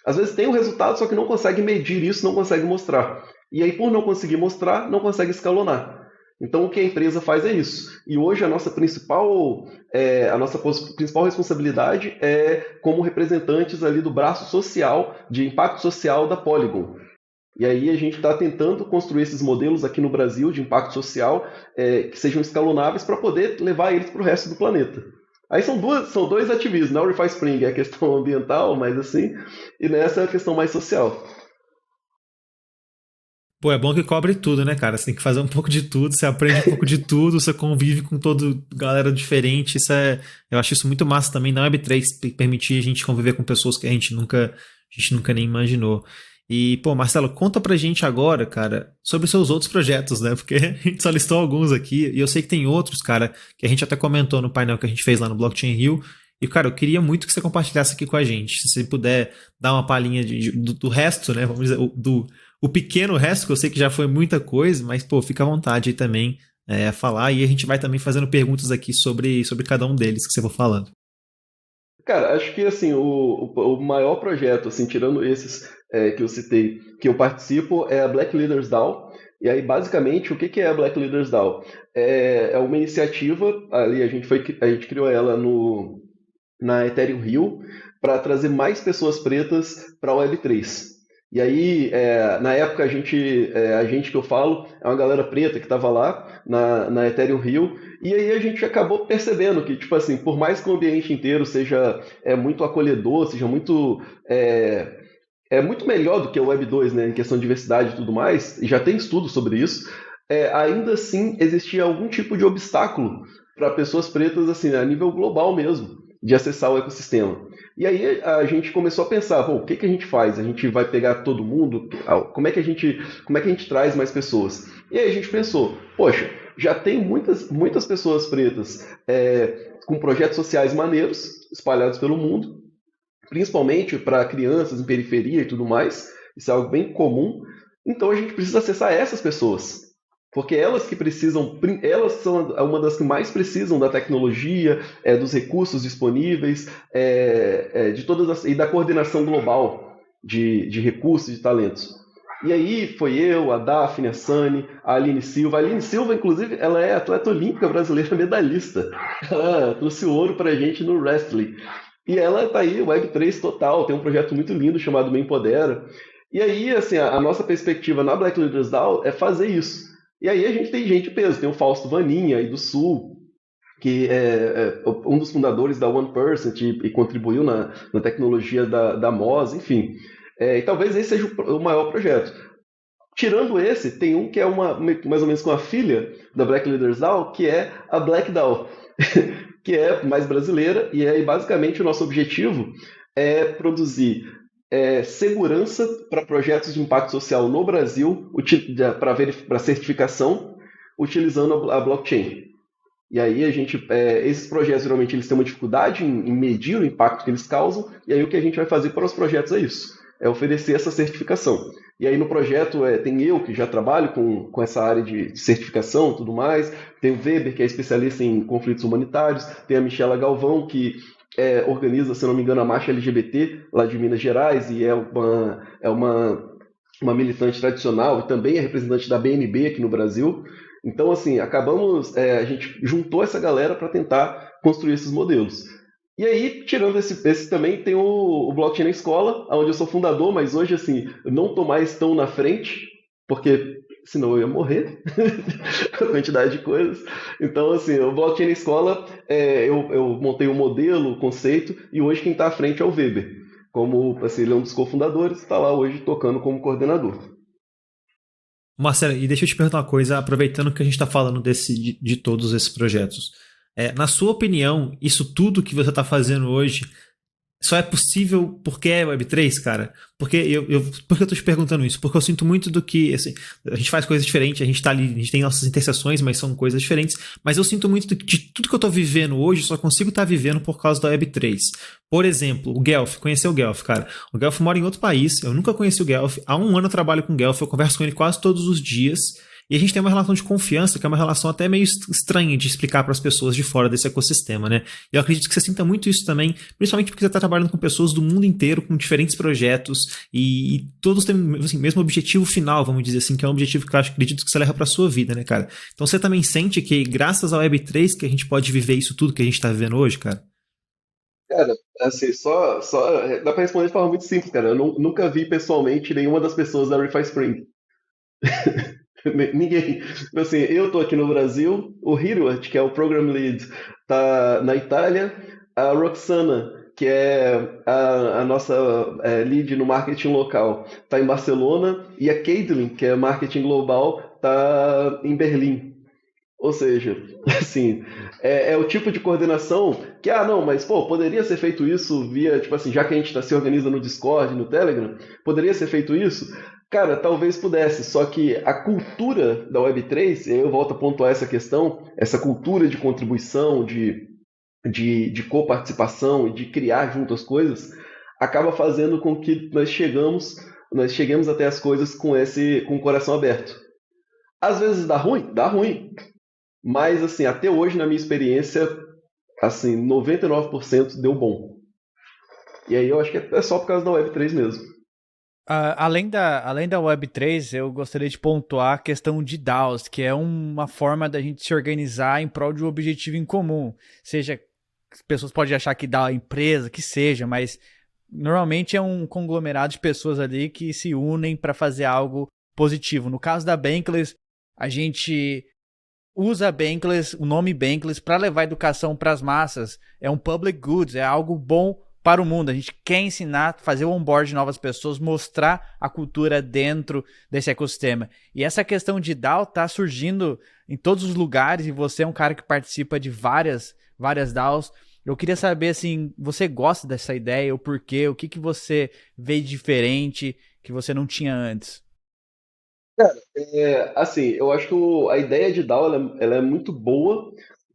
Às vezes tem um resultado, só que não consegue medir isso, não consegue mostrar. E aí, por não conseguir mostrar, não consegue escalonar. Então, o que a empresa faz é isso. E hoje a nossa principal responsabilidade é como representantes ali do braço social, de impacto social da Polygon. E aí a gente está tentando construir esses modelos aqui no Brasil de impacto social que sejam escalonáveis para poder levar eles para o resto do planeta. Aí são dois ativismos, né? O Refi Spring é a questão ambiental, mais assim, e nessa é a questão mais social. Pô, é bom que cobre tudo, né, cara? Você tem que fazer um pouco de tudo, você aprende um pouco de tudo, você convive com toda galera diferente. Eu acho isso muito massa também na Web3, permitir a gente conviver com pessoas que a gente nunca nem imaginou. E, pô, Marcelo, conta pra gente agora, cara, sobre os seus outros projetos, né? Porque a gente só listou alguns aqui, e eu sei que tem outros, cara, que a gente até comentou no painel que a gente fez lá no Blockchain Rio. E, cara, eu queria muito que você compartilhasse aqui com a gente. Se você puder dar uma palhinha do resto, né? Vamos dizer, o pequeno resto, que eu sei que já foi muita coisa, mas, pô, fica à vontade aí também a falar. E a gente vai também fazendo perguntas aqui sobre cada um deles que você for falando. Cara, acho que assim, o maior projeto, assim, tirando esses que eu citei, que eu participo, é a Black Leaders DAO. E aí, basicamente, o que é a Black Leaders DAO? É uma iniciativa, ali a gente criou ela na Ethereum Rio, para trazer mais pessoas pretas para a Web3. E aí, na época, a gente que eu falo, é uma galera preta que estava lá na Ethereum Rio, e aí a gente acabou percebendo que, tipo assim, por mais que o ambiente inteiro seja muito acolhedor, seja muito melhor do que o Web 2, né, em questão de diversidade e tudo mais, e já tem estudos sobre isso, ainda assim existia algum tipo de obstáculo para pessoas pretas, assim, a nível global mesmo, de acessar o ecossistema. E aí a gente começou a pensar, pô, o que a gente faz? A gente vai pegar todo mundo? Como é que a gente traz mais pessoas? E aí a gente pensou, poxa, já tem muitas pessoas pretas com projetos sociais maneiros espalhados pelo mundo, principalmente para crianças em periferia e tudo mais. Isso é algo bem comum. Então a gente precisa acessar essas pessoas. Porque elas são uma das que mais precisam da tecnologia, dos recursos disponíveis, e da coordenação global de recursos e de talentos. E aí foi eu, a Daphne, a Sani, a Aline Silva. A Aline Silva, inclusive, ela é atleta olímpica brasileira medalhista. Ela trouxe ouro pra gente no wrestling. E ela tá aí, Web3 total, tem um projeto muito lindo chamado Me Empodera. E aí, assim, a nossa perspectiva na Black Leaders DAO é fazer isso. E aí a gente tem gente de peso, tem o Fausto Vaninha aí do Sul, que é um dos fundadores da 1% e contribuiu na tecnologia da MOS, enfim. E talvez esse seja o maior projeto. Tirando esse, tem um que é mais ou menos com a filha da Black Leaders DAO, que é a Black DAO, que é mais brasileira, e aí basicamente o nosso objetivo é produzir segurança para projetos de impacto social no Brasil para certificação utilizando a blockchain. E aí esses projetos geralmente eles têm uma dificuldade em medir o impacto que eles causam, e aí o que a gente vai fazer para os projetos é isso. é oferecer essa certificação. E aí no projeto tem eu, que já trabalho com essa área de certificação e tudo mais, tem o Weber, que é especialista em conflitos humanitários, tem a Michela Galvão, que organiza, se não me engano, a Marcha LGBT lá de Minas Gerais, e uma militante tradicional e também é representante da BNB aqui no Brasil. Então, assim, a gente juntou essa galera para tentar construir esses modelos. E aí, tirando esse também, tem o Blockchain na Escola, onde eu sou fundador, mas hoje, assim, eu não estou mais tão na frente, porque senão eu ia morrer com a quantidade de coisas. Então, assim, o Blockchain na Escola, eu montei um modelo, o conceito, e hoje quem está à frente é o Weber. Como, assim, ele é um dos cofundadores, está lá hoje tocando como coordenador. Marcelo, e deixa eu te perguntar uma coisa, aproveitando que a gente está falando de todos esses projetos. Na sua opinião, isso tudo que você está fazendo hoje só é possível porque é Web3, cara? Por que eu tô te perguntando isso? Porque eu sinto muito do que, assim, a gente faz coisas diferentes, a gente tá ali, a gente tem nossas interseções, mas são coisas diferentes, mas eu sinto muito de tudo que eu tô vivendo hoje, só consigo estar vivendo por causa da Web3. Por exemplo, o Guelph, conheceu o Guelph, cara. O Guelph mora em outro país, eu nunca conheci o Guelph, há 1 ano eu trabalho com o Guelph, eu converso com ele quase todos os dias, e a gente tem uma relação de confiança, que é uma relação até meio estranha de explicar para as pessoas de fora desse ecossistema, né? E eu acredito que você sinta muito isso também, principalmente porque você está trabalhando com pessoas do mundo inteiro, com diferentes projetos, e todos têm assim, o mesmo objetivo final, vamos dizer assim, que é um objetivo que eu acredito que você leva para a sua vida, né, cara? Então você também sente que, graças ao Web3, que a gente pode viver isso tudo que a gente está vivendo hoje, cara? Cara, assim, só dá pra responder de forma muito simples, cara. Eu nunca vi pessoalmente nenhuma das pessoas da ReFi Spring. Ninguém. Assim, eu tô aqui no Brasil, o Hiruat, que é o Program Lead, tá na Itália, a Roxana, que é a nossa lead no marketing local, tá em Barcelona, e a Caitlin, que é marketing global, tá em Berlim. Ou seja, assim, é o tipo de coordenação que, não, mas, pô, poderia ser feito isso via, tipo assim, já que a gente se organiza no Discord, no Telegram, poderia ser feito isso? Cara, talvez pudesse, só que a cultura da Web3, e aí eu volto a pontuar essa questão, essa cultura de contribuição, de coparticipação e de criar junto as coisas, acaba fazendo com que nós cheguemos até as coisas com o coração aberto. Às vezes dá ruim, mas, assim, até hoje, na minha experiência, assim, 99% deu bom. E aí eu acho que é só por causa da Web3 mesmo. Além da Web3, eu gostaria de pontuar a questão de DAOs, que é uma forma da gente se organizar em prol de um objetivo em comum. Seja, as pessoas podem achar que DAO é empresa, que seja, mas normalmente é um conglomerado de pessoas ali que se unem para fazer algo positivo. No caso da Bankless, a gente usa Bankless, o nome Bankless, para levar educação para as massas. É um public goods, é algo bom para o mundo. A gente quer ensinar, fazer o onboard de novas pessoas, mostrar a cultura dentro desse ecossistema. E essa questão de DAO está surgindo em todos os lugares, e você é um cara que participa de várias DAOs. Eu queria saber, assim, você gosta dessa ideia, o porquê, o que você vê de diferente que você não tinha antes? Cara, assim, eu acho que a ideia de DAO ela é muito boa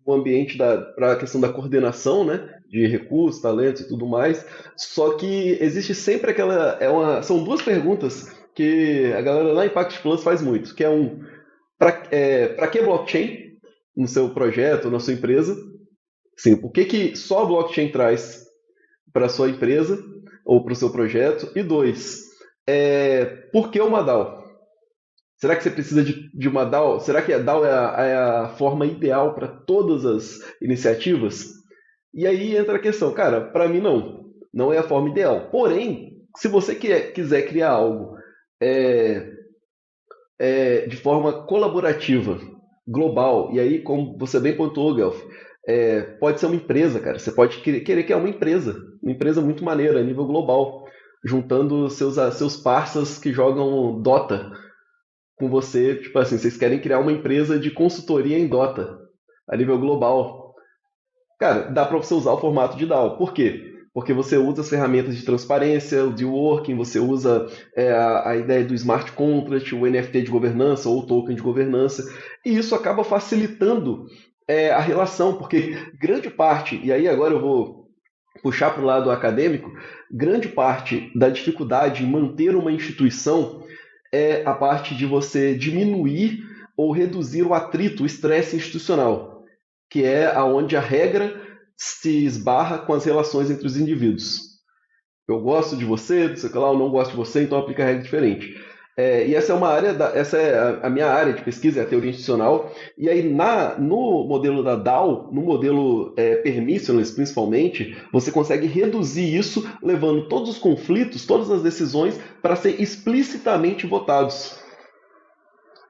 no ambiente para a questão da coordenação, né, de recursos, talentos e tudo mais. Só que existe sempre são duas perguntas que a galera lá em Impact Plus faz muito, que é para que blockchain no seu projeto, na sua empresa? Sim, o que só a blockchain traz para a sua empresa ou para o seu projeto? E dois, por que uma DAO? Será que você precisa de uma DAO? Será que a DAO é a forma ideal para todas as iniciativas? E aí entra a questão, cara, para mim não é a forma ideal. Porém, se você quiser criar algo de forma colaborativa, global, e aí, como você bem pontuou, Guelph, pode ser uma empresa, cara. Você pode querer criar uma empresa muito maneira, a nível global, juntando seus parceiros que jogam Dota com você, tipo assim, vocês querem criar uma empresa de consultoria em Dota, a nível global. Cara, dá para você usar o formato de DAO. Por quê? Porque você usa as ferramentas de transparência, o deal working, você usa a ideia do smart contract, o NFT de governança ou o token de governança, e isso acaba facilitando a relação, porque grande parte, e aí agora eu vou puxar para o lado acadêmico, grande parte da dificuldade em manter uma instituição é a parte de você diminuir ou reduzir o atrito, o estresse institucional, que é aonde a regra se esbarra com as relações entre os indivíduos. Eu gosto de você, não sei o que lá, eu não gosto de você, então aplica a regra diferente. E essa é uma área, essa é a minha área de pesquisa, é a teoria institucional. E aí no modelo da DAO, no modelo permissionless principalmente, você consegue reduzir isso, levando todos os conflitos, todas as decisões para ser explicitamente votados.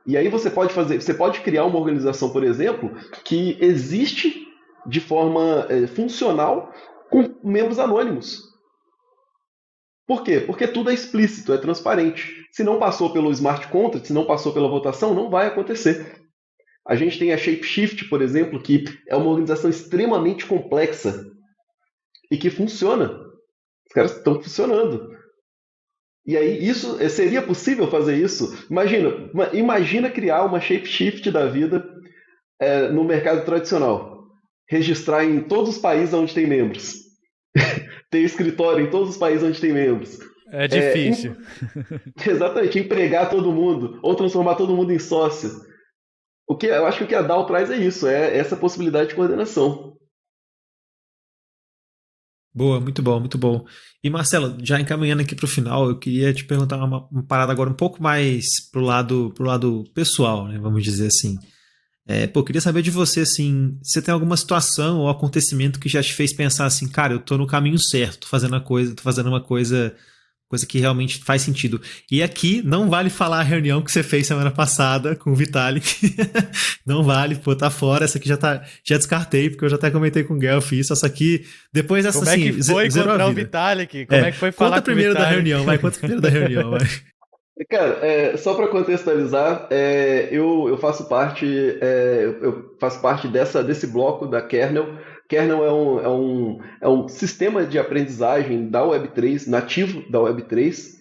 E aí você pode criar uma organização, por exemplo, que existe de forma funcional com membros anônimos. Por quê? Porque tudo é explícito, é transparente. Se não passou pelo smart contract, se não passou pela votação, não vai acontecer. A gente tem a Shapeshift, por exemplo, que é uma organização extremamente complexa e que funciona. Os caras estão funcionando. E aí, seria possível fazer isso? Imagina criar uma Shapeshift da vida no mercado tradicional. Registrar em todos os países onde tem membros. Ter escritório em todos os países onde tem membros. É difícil. Exatamente, empregar todo mundo, ou transformar todo mundo em sócio. Eu acho que o que a DAO traz é isso, é essa possibilidade de coordenação. Boa, muito bom, muito bom. E Marcelo, já encaminhando aqui para o final, eu queria te perguntar uma parada agora um pouco mais pro lado pessoal, né? Vamos dizer assim. Eu queria saber de você, assim, você tem alguma situação ou acontecimento que já te fez pensar assim, cara, eu tô no caminho certo, tô fazendo uma coisa que realmente faz sentido. E aqui não vale falar a reunião que você fez semana passada com o Vitalik. Não vale, tá fora. Essa aqui já descartei, porque eu já até comentei com o Guelph isso. Essa aqui, depois dessa assim... Como é que foi encontrar o Vitalik? Como é que foi falar com o Vitalik? Conta primeiro da reunião, vai. Cara, só para contextualizar, eu faço parte desse bloco da Kernel. Kernel é um sistema de aprendizagem da Web3, nativo da Web3,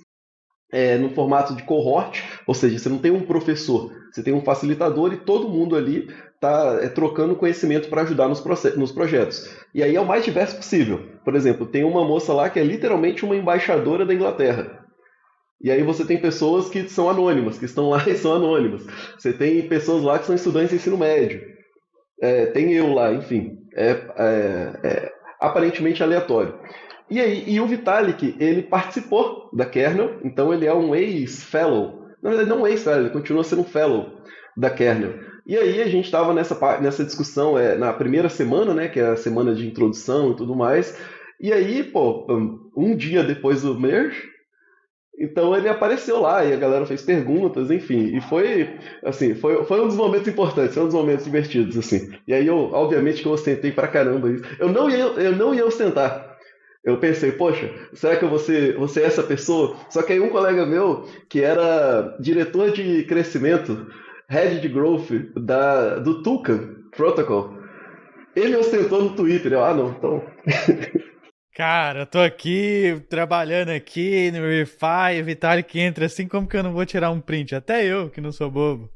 no formato de cohort, ou seja, você não tem um professor, você tem um facilitador e todo mundo ali está trocando conhecimento para ajudar nos projetos. E aí é o mais diverso possível. Por exemplo, tem uma moça lá que é literalmente uma embaixadora da Inglaterra. E aí você tem pessoas que são anônimas, que estão lá e são anônimas. Você tem pessoas lá que são estudantes de ensino médio. Tem eu lá, enfim. Aparentemente aleatório. E o Vitalik, ele participou da Kernel, então ele é um ex-fellow. Na verdade, não um ex-fellow, ele continua sendo um fellow da Kernel. E aí a gente estava nessa discussão na primeira semana, né, que é a semana de introdução e tudo mais. E aí, um dia depois do merge, então ele apareceu lá e a galera fez perguntas, enfim, e foi um dos momentos importantes, foi um dos momentos divertidos, assim. E aí obviamente que eu ostentei pra caramba isso. Eu não ia ostentar. Eu pensei, poxa, será que eu vou ser essa pessoa? Só que aí um colega meu, que era diretor de crescimento, head de growth do Tulkan Protocol, ele ostentou no Twitter. Não, então... Cara, eu tô aqui, trabalhando aqui no Verify, o Vitalik entra assim, como que eu não vou tirar um print? Até eu, que não sou bobo.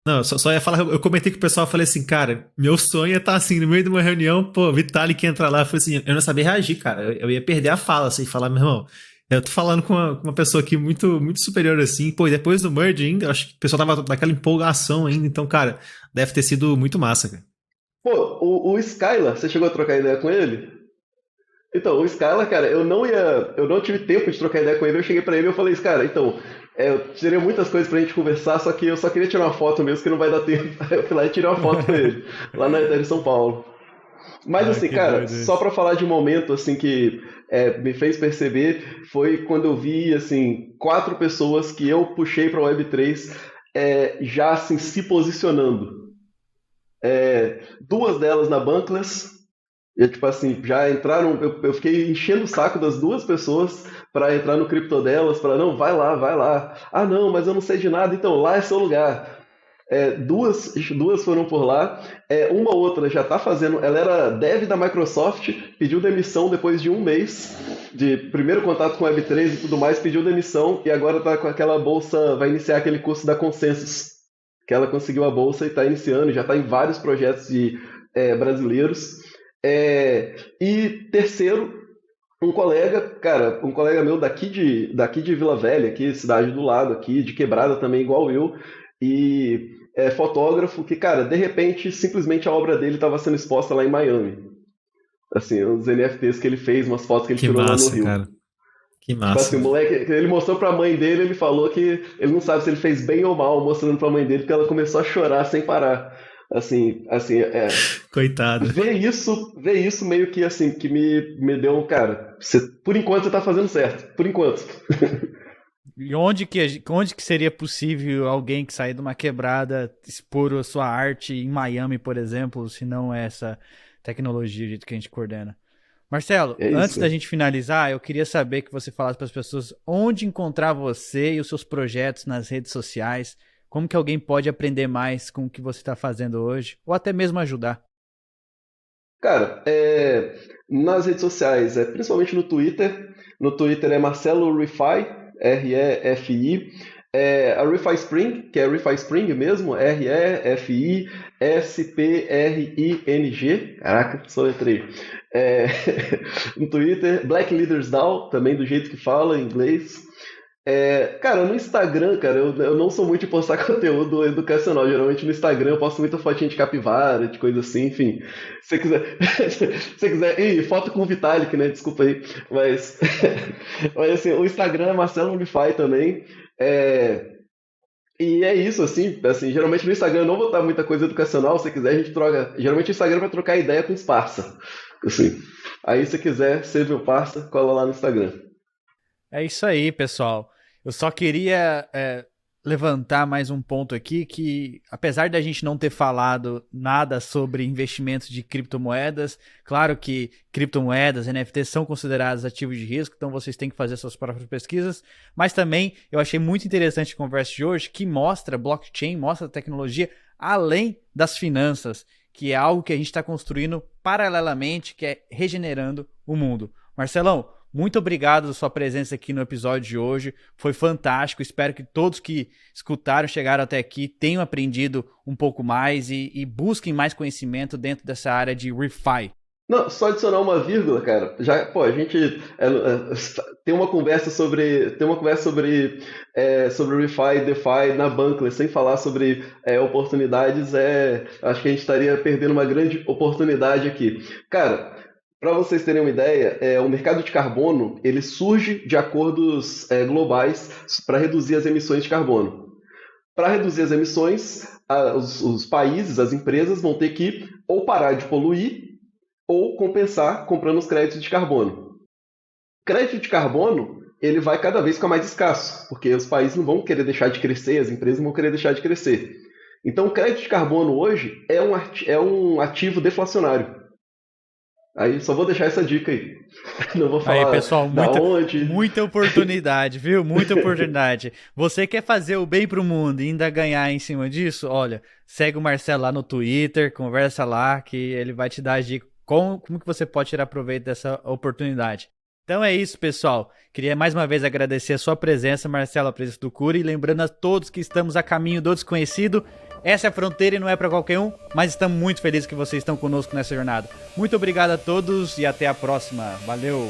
Não, só ia falar, eu comentei com o pessoal, falei assim, cara, meu sonho é estar assim, no meio de uma reunião, Vitalik entra lá, eu falei assim, eu não sabia reagir, cara, eu ia perder a fala, assim, falar, meu irmão, eu tô falando com uma pessoa aqui muito, muito superior, assim, e depois do merge ainda, eu acho que o pessoal tava naquela empolgação ainda, então, cara, deve ter sido muito massa, cara. O Skylar, você chegou a trocar ideia com ele? Então, o Skylar, cara, eu não tive tempo de trocar ideia com ele, eu cheguei pra ele e eu falei, cara, então, eu teria muitas coisas pra gente conversar, só que eu só queria tirar uma foto mesmo, que não vai dar tempo. Aí eu fui lá e tirei uma foto com ele, lá na Ethereum São Paulo. Mas assim, cara, só pra falar de um momento, assim, que me fez perceber, foi quando eu vi, assim, 4 pessoas que eu puxei pra Web3 já, assim, se posicionando. 2 delas na Bankless, e tipo assim, já entraram, eu fiquei enchendo o saco das 2 pessoas para entrar no cripto delas, para não, vai lá. Ah, não, mas eu não sei de nada, então lá é seu lugar. Duas foram por lá, uma outra já tá fazendo, ela era dev da Microsoft, pediu demissão depois de 1 mês de primeiro contato com Web3 e tudo mais, pediu demissão e agora tá com aquela bolsa, vai iniciar aquele curso da Consensus. que ela conseguiu a bolsa e está iniciando, já está em vários projetos brasileiros. E terceiro, um colega meu daqui de Vila Velha, aqui, cidade do lado, aqui, de Quebrada também, igual eu, e é fotógrafo que, cara, de repente, simplesmente a obra dele estava sendo exposta lá em Miami. Assim, uns NFTs que ele fez, umas fotos que ele tirou lá no Rio. Cara. Que Tipo massa. assim, o moleque, ele mostrou pra mãe dele, ele falou que ele não sabe se ele fez bem ou mal mostrando pra mãe dele, porque ela começou a chorar sem parar. Assim, Coitado. ver isso meio que assim, que me deu, cara, por enquanto você tá fazendo certo, por enquanto. E onde que seria possível alguém que sair de uma quebrada expor a sua arte em Miami, por exemplo, se não é essa tecnologia do jeito que a gente coordena? Marcelo, É isso. antes da gente finalizar, eu queria saber que você falasse para as pessoas onde encontrar você e os seus projetos nas redes sociais, como que alguém pode aprender mais com o que você está fazendo hoje, ou até mesmo ajudar. Cara, nas redes sociais, principalmente no Twitter é Marcelo Refi, R-E-F-I, a Refi Spring, que é Refi Spring mesmo, R-E-F-I-S-P-R-I-N-G, caraca, só letrei. No Twitter, Black Leaders DAO, também do jeito que fala em inglês. Cara, no Instagram, cara, eu não sou muito de postar conteúdo educacional. Geralmente no Instagram eu posto muita fotinha de capivara, de coisa assim, enfim. Se você quiser. Se você quiser. Ih, foto com o Vitalik, né? Desculpa aí. Mas. Mas assim, o Instagram é Marcelo Unify também. E é isso, assim, geralmente no Instagram eu não vou botar muita coisa educacional. Se você quiser, a gente troca. Geralmente o Instagram é pra trocar ideia com os parça. Assim. Aí, se quiser ser meu parça, cola lá no Instagram. É isso aí, pessoal. Eu só queria levantar mais um ponto aqui que, apesar da gente não ter falado nada sobre investimentos de criptomoedas, claro que criptomoedas, NFTs são considerados ativos de risco, então vocês têm que fazer suas próprias pesquisas, mas também eu achei muito interessante a conversa de hoje, que mostra blockchain, mostra tecnologia além das finanças, que é algo que a gente está construindo paralelamente, que é regenerando o mundo. Marcelão, muito obrigado pela sua presença aqui no episódio de hoje. Foi fantástico. Espero que todos que escutaram, chegaram até aqui, tenham aprendido um pouco mais e busquem mais conhecimento dentro dessa área de ReFi. Não, só adicionar uma vírgula, cara. Já, pô, a gente tem uma conversa sobre ReFi e DeFi na Bankless, sem falar sobre oportunidades. Acho que a gente estaria perdendo uma grande oportunidade aqui. Cara, para vocês terem uma ideia, o mercado de carbono ele surge de acordos globais para reduzir as emissões de carbono. Para reduzir as emissões, os países, as empresas vão ter que ou parar de poluir ou compensar comprando os créditos de carbono. Crédito de carbono ele vai cada vez ficar mais escasso, porque os países não vão querer deixar de crescer, as empresas não vão querer deixar de crescer. Então, o crédito de carbono hoje é um ativo deflacionário. Aí só vou deixar essa dica aí. Não vou falar aí, pessoal, onde. Muita oportunidade, viu? Muita oportunidade. Você quer fazer o bem pro mundo e ainda ganhar em cima disso? Olha, segue o Marcelo lá no Twitter, conversa lá que ele vai te dar as dicas como que você pode tirar proveito dessa oportunidade. Então é isso, pessoal. Queria mais uma vez agradecer a sua presença, Marcelo, a presença do Curi, e lembrando a todos que estamos a caminho do desconhecido. Essa é a fronteira e não é para qualquer um, mas estamos muito felizes que vocês estão conosco nessa jornada. Muito obrigado a todos e até a próxima. Valeu!